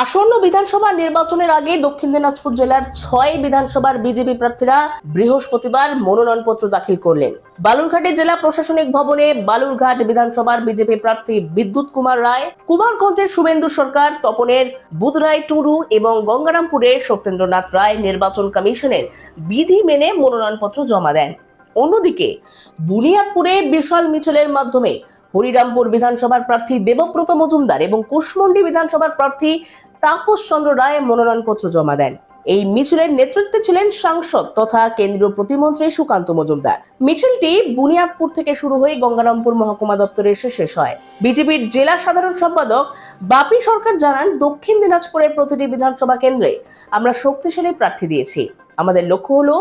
আসন্ন বিধানসভা নির্বাচনের আগে দক্ষিণ দিনাজপুর জেলার ৬ বিধানসভার বিজেপি প্রার্থীরা বৃহস্পতিবার মনোনয়নপত্র দাখিল করলেন। বালুরঘাটে জেলা প্রশাসনিক ভবনে বালুরঘাট বিধানসভার বিজেপি প্রার্থী বিদ্যুৎ কুমার রায়, কুমারগঞ্জের শুভেন্দু সরকার, তপনের বুধরায় টুডু এবং গঙ্গারামপুরের সত্যেন্দ্রনাথ রায় নির্বাচন কমিশনের বিধি মেনে মনোনয়নপত্র জমা দেন। অন্যদিকে বুনিয়াদপুরে বিশাল মিছিলের মাধ্যমে হরিরামপুর বিধানসভার প্রার্থী দেবব্রত মজুমদার এবং কুশমন্ডি বিধানসভার প্রার্থী তাপস চন্দ্র রায় মনোনয়নপত্র জমা দেন। এই মিছিলের নেতৃত্বে ছিলেন সাংসদ তথা কেন্দ্রীয় প্রতিমন্ত্রী সুকান্ত মজুমদার। মিছিলটি বুনিয়াদপুর থেকে শুরু হয়ে গঙ্গারামপুর মহকুমা দপ্তরে এসে শেষ হয়। বিজেপির জেলা সাধারণ সম্পাদক বাপি সরকার জানান, দক্ষিণ দিনাজপুরের প্রতিটি বিধানসভা কেন্দ্রে আমরা শক্তিশালী প্রার্থী দিয়েছি। আমাদের লক্ষ্য হলো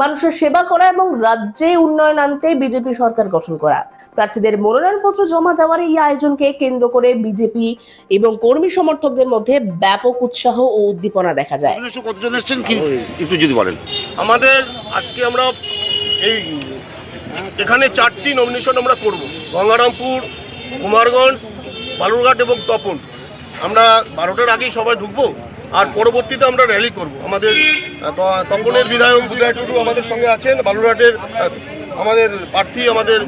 মানুষের সেবা করা এবং রাজ্যে উন্নয়ন আনতে বিজেপি সরকার গঠন করা। প্রার্থীদের মনোনয়নপত্র জমা দেওয়ার এই আয়োজনকে কেন্দ্র করে বিজেপি এবং কর্মী সমর্থকদের মধ্যে ব্যাপক উৎসাহ ও উদ্দীপনা দেখা যায়। কতজন এসেছেন একটু যদি বলেন। আমাদের আজকে আমরা এখানে 4টি নমিনেশন আমরা করব। গঙ্গারামপুর, কুমারগঞ্জ, বালুরঘাট এবং তপন। আমরা 12টার আগেই সবাই ঢুকবো, আর পরবর্তীতে আমরা র্যালি করব। আমাদের তপনের বিধায়ক বুধরায় টুডু আমাদের সঙ্গে আছেন, বালুরঘাটের আমাদের প্রার্থী আমাদের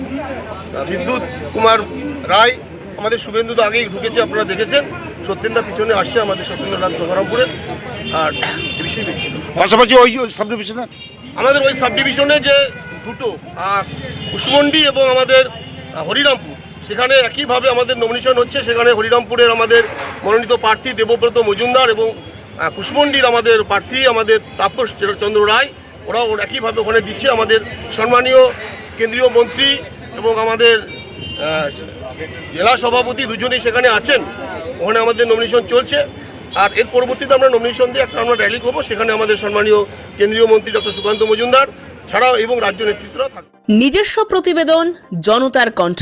বিদ্যুৎ কুমার রায়, আমাদের শুভেন্দু তো আগেই ঢুকেছে, আপনারা দেখেছেন। সত্যেন্দা পিছনে আসছে, আমাদের সত্যেন্দ্রনাথ গঙ্গারামপুরের। আর এই বিষয়ে দেখছিল পাশাপাশি ওই সাব ডিভিশনে আমাদের ওই সাব ডিভিশনে যে দুটো কুশমন্ডি এবং আমাদের হরিরামপুর, সেখানে একইভাবে আমাদের নমিনেশন হচ্ছে। সেখানে হরিরামপুরের আমাদের মনোনীত প্রার্থী দেবব্রত মজুমদার এবং কুশমন্ডির আমাদের প্রার্থী আমাদের তাপস চন্দ্র রায়, ওরাও একইভাবে ওখানে দিচ্ছে। আমাদের সম্মানীয় কেন্দ্রীয় মন্ত্রী এবং আমাদের জেলা সভাপতি দুজনেই সেখানে আছেন। ওখানে আমাদের নমিনেশন চলছে, আর এর পরবর্তীতে আমরা নমিনেশন দিয়ে আমরা র্যালি করবো। সেখানে আমাদের সম্মানীয় কেন্দ্রীয় মন্ত্রী ডক্টর সুকান্ত মজুমদার ছাড়াও এবং রাজ্য নেতৃত্বরা থাকবে। নিজস্ব প্রতিবেদন, জনতার কণ্ঠ।